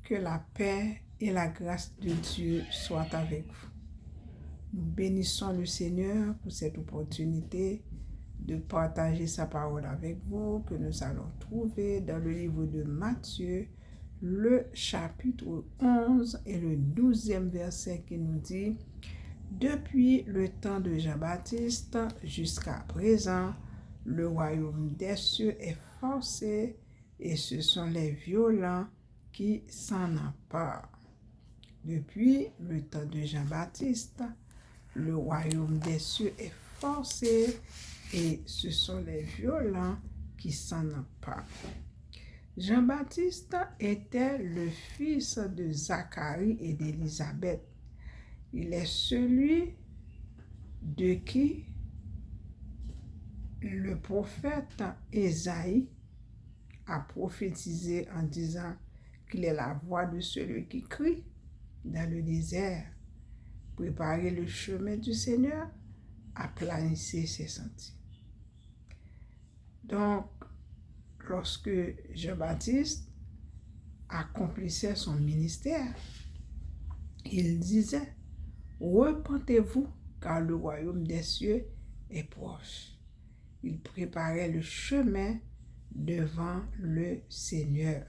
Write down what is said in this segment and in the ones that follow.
Que la paix et la grâce de Dieu soient avec vous. Nous bénissons le Seigneur pour cette opportunité de partager sa parole avec vous, que nous allons trouver dans le livre de Matthieu, le chapitre 11 et le 12e verset qui nous dit: Depuis le temps de Jean-Baptiste jusqu'à présent, le royaume des cieux est forcé et ce sont les violents qui s'en emparent. Depuis le temps de Jean-Baptiste, le royaume des cieux est forcé et ce sont les violents qui s'en emparent. Jean-Baptiste était le fils de Zacharie et d'Élisabeth. Il est celui de qui le prophète Ésaïe a prophétisé en disant qu'il est la voix de celui qui crie dans le désert: préparez le chemin du Seigneur, aplanissez ses sentiers. Donc, lorsque Jean-Baptiste accomplissait son ministère, il disait: repentez-vous, car le royaume des cieux est proche. Il préparait le chemin devant le Seigneur.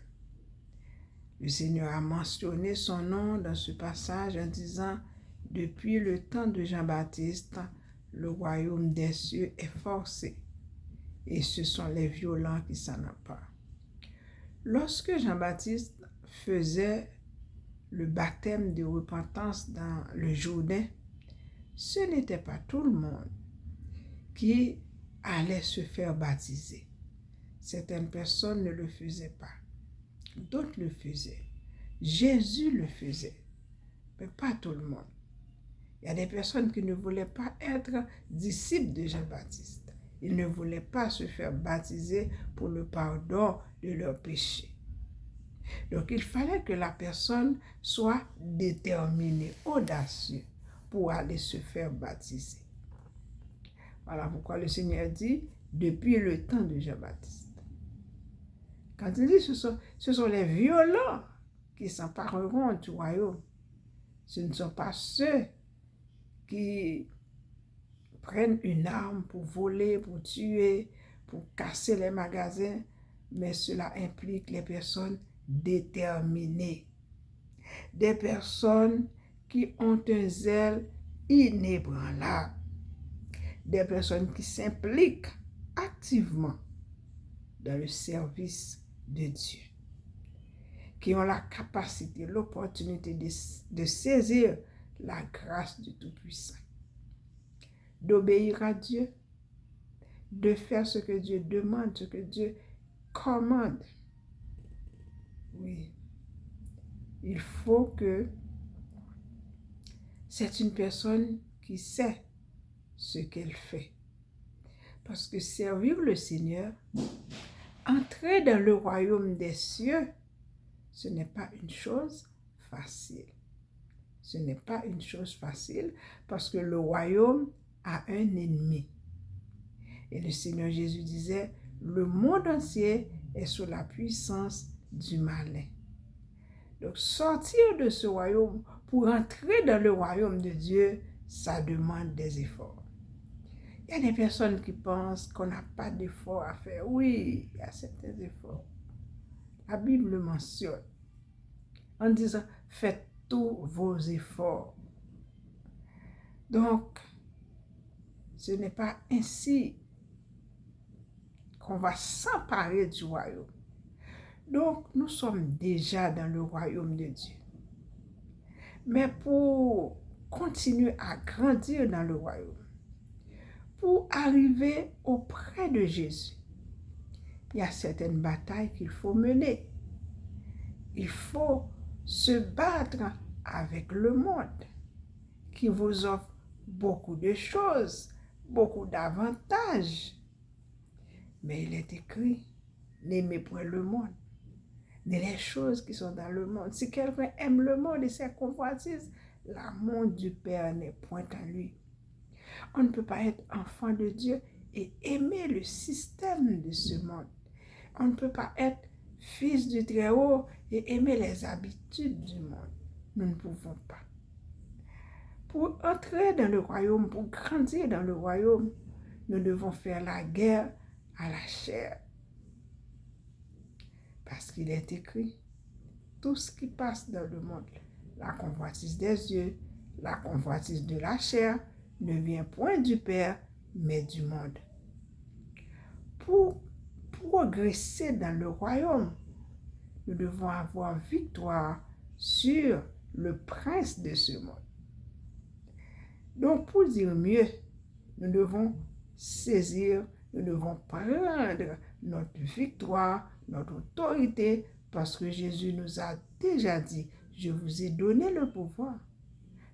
Le Seigneur a mentionné son nom dans ce passage en disant: depuis le temps de Jean-Baptiste, le royaume des cieux est forcé et ce sont les violents qui s'en emparent. Lorsque Jean-Baptiste faisait le baptême de repentance dans le Jourdain, ce n'était pas tout le monde qui allait se faire baptiser. Certaines personnes ne le faisaient pas. D'autres le faisaient. Jésus le faisait, mais pas tout le monde. Il y a des personnes qui ne voulaient pas être disciples de Jean-Baptiste. Ils ne voulaient pas se faire baptiser pour le pardon de leurs péchés. Donc, il fallait que la personne soit déterminée, audacieuse pour aller se faire baptiser. Voilà pourquoi le Seigneur dit: depuis le temps de Jean-Baptiste. Quand il dit ce sont les violents qui s'empareront du royaume. Ce ne sont pas ceux qui prennent une arme pour voler, pour tuer, pour casser les magasins, mais cela implique les personnes déterminées, des personnes qui ont un zèle inébranlable, des personnes qui s'impliquent activement dans le service de Dieu, qui ont la capacité, l'opportunité de saisir la grâce du Tout-Puissant, d'obéir à Dieu, de faire ce que Dieu demande, ce que Dieu commande. Oui, il faut que c'est une personne qui sait ce qu'elle fait. Parce que servir le Seigneur, entrer dans le royaume des cieux, ce n'est pas une chose facile. Ce n'est pas une chose facile parce que le royaume a un ennemi. Et le Seigneur Jésus disait: le monde entier est sous la puissance du malin. Donc, sortir de ce royaume pour entrer dans le royaume de Dieu, ça demande des efforts. Il y a des personnes qui pensent qu'on n'a pas d'efforts à faire. Oui, il y a certains efforts. La Bible le mentionne en disant: faites tous vos efforts. Donc, ce n'est pas ainsi qu'on va s'emparer du royaume. Donc, nous sommes déjà dans le royaume de Dieu. Mais pour continuer à grandir dans le royaume, pour arriver auprès de Jésus, il y a certaines batailles qu'il faut mener. Il faut se battre avec le monde qui vous offre beaucoup de choses, beaucoup d'avantages. Mais il est écrit: n'aimez point le monde, ni les choses qui sont dans le monde. Si quelqu'un aime le monde et ses convoitises, l'amour du Père n'est point en lui. On ne peut pas être enfant de Dieu et aimer le système de ce monde. On ne peut pas être fils du Très-Haut et aimer les habitudes du monde. Nous ne pouvons pas. Pour entrer dans le royaume, pour grandir dans le royaume, nous devons faire la guerre à la chair. Parce qu'il est écrit, tout ce qui passe dans le monde, la convoitise des yeux, la convoitise de la chair, ne vient point du Père, mais du monde. Pour progresser dans le royaume, nous devons avoir victoire sur le prince de ce monde. Donc, pour dire mieux, nous devons saisir, nous devons prendre notre victoire, notre autorité, parce que Jésus nous a déjà dit, je vous ai donné le pouvoir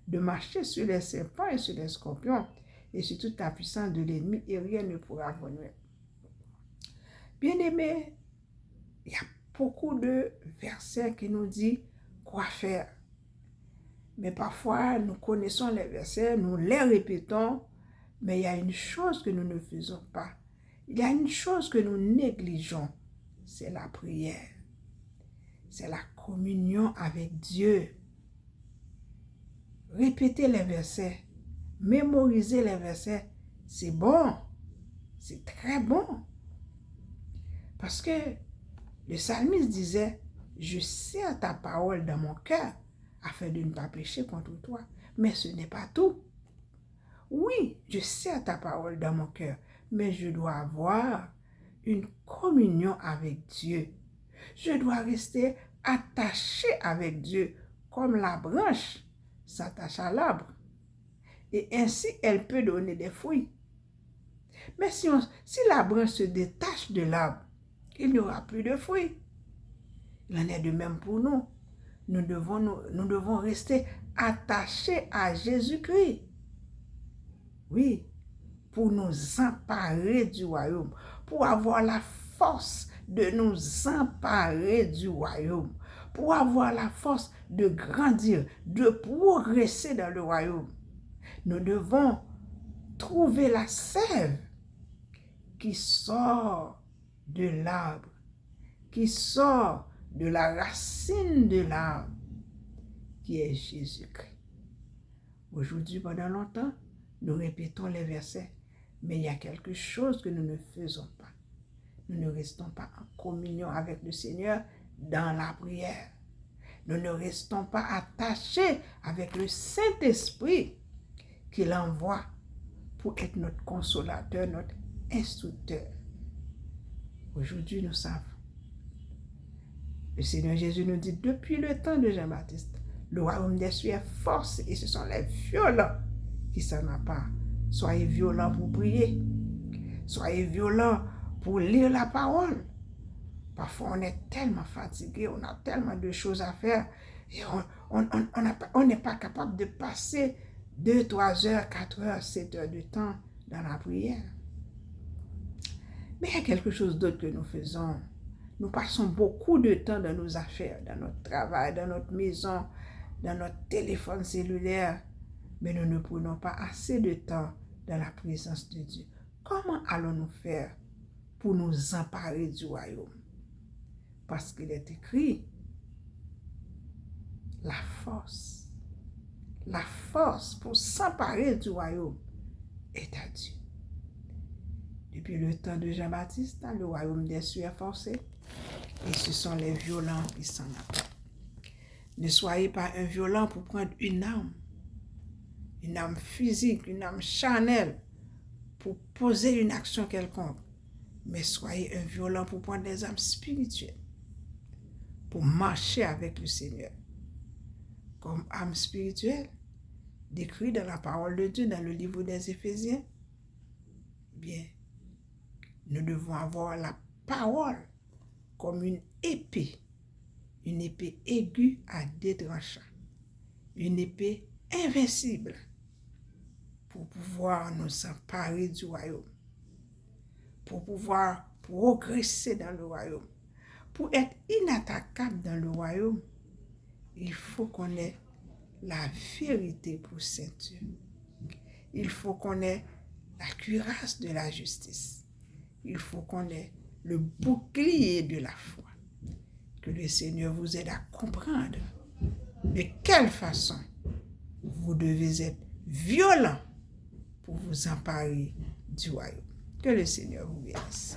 de marcher sur les serpents et sur les scorpions et sur toute la puissance de l'ennemi et rien ne pourra vous nuire. Bien-aimés, il y a beaucoup de versets qui nous disent quoi faire. Mais parfois, nous connaissons les versets, nous les répétons, mais il y a une chose que nous ne faisons pas. Il y a une chose que nous négligeons, c'est la prière. C'est la communion avec Dieu. Répéter les versets, mémoriser les versets, c'est bon, c'est très bon. Parce que le psalmiste disait, je serre ta parole dans mon cœur afin de ne pas pécher contre toi. Mais ce n'est pas tout. Oui, je serre ta parole dans mon cœur, mais je dois avoir une communion avec Dieu. Je dois rester attaché avec Dieu comme la branche s'attache à l'arbre. Et ainsi, elle peut donner des fruits. Mais si la branche se détache de l'arbre, il n'y aura plus de fruits. Il en est de même pour nous. Nous devons rester attachés à Jésus-Christ. Oui, pour nous emparer du royaume, pour avoir la force de nous emparer du royaume, pour avoir la force de grandir, de progresser dans le royaume. Nous devons trouver la sève qui sort de l'arbre, qui sort de la racine de l'arbre, qui est Jésus-Christ. Aujourd'hui, pendant longtemps, nous répétons les versets, mais il y a quelque chose que nous ne faisons pas. Nous ne restons pas en communion avec le Seigneur dans la prière. Nous ne restons pas attachés avec le Saint-Esprit qu'il envoie pour être notre consolateur, notre instructeur. Aujourd'hui, nous savons. Le Seigneur Jésus nous dit, depuis le temps de Jean-Baptiste, le royaume des cieux est force et ce sont les violents qui s'en emparent. Soyez violents pour prier. Soyez violents pour lire la parole. Parfois, on est tellement fatigué, on a tellement de choses à faire et on n'est pas capable de passer 2, 3 heures, 4 heures, 7 heures de temps dans la prière. Mais il y a quelque chose d'autre que nous faisons. Nous passons beaucoup de temps dans nos affaires, dans notre travail, dans notre maison, dans notre téléphone cellulaire, mais nous ne prenons pas assez de temps dans la présence de Dieu. Comment allons-nous faire pour nous emparer du royaume? Parce qu'il est écrit, la force pour s'emparer du royaume est à Dieu. Depuis le temps de Jean-Baptiste, le royaume des cieux est forcé et ce sont les violents qui s'en emparent. Ne soyez pas un violent pour prendre une âme physique, une âme charnelle, pour poser une action quelconque. Mais soyez un violent pour prendre des âmes spirituelles, pour marcher avec le Seigneur. Comme âme spirituelle, décrit dans la parole de Dieu, dans le livre des Éphésiens, bien, nous devons avoir la parole comme une épée aiguë à deux tranchants, une épée invincible pour pouvoir nous emparer du royaume, pour pouvoir progresser dans le royaume. Pour être inattaquable dans le royaume, il faut qu'on ait la vérité pour ceinture. Il faut qu'on ait la cuirasse de la justice. Il faut qu'on ait le bouclier de la foi. Que le Seigneur vous aide à comprendre de quelle façon vous devez être violent pour vous emparer du royaume. Que le Seigneur vous bénisse.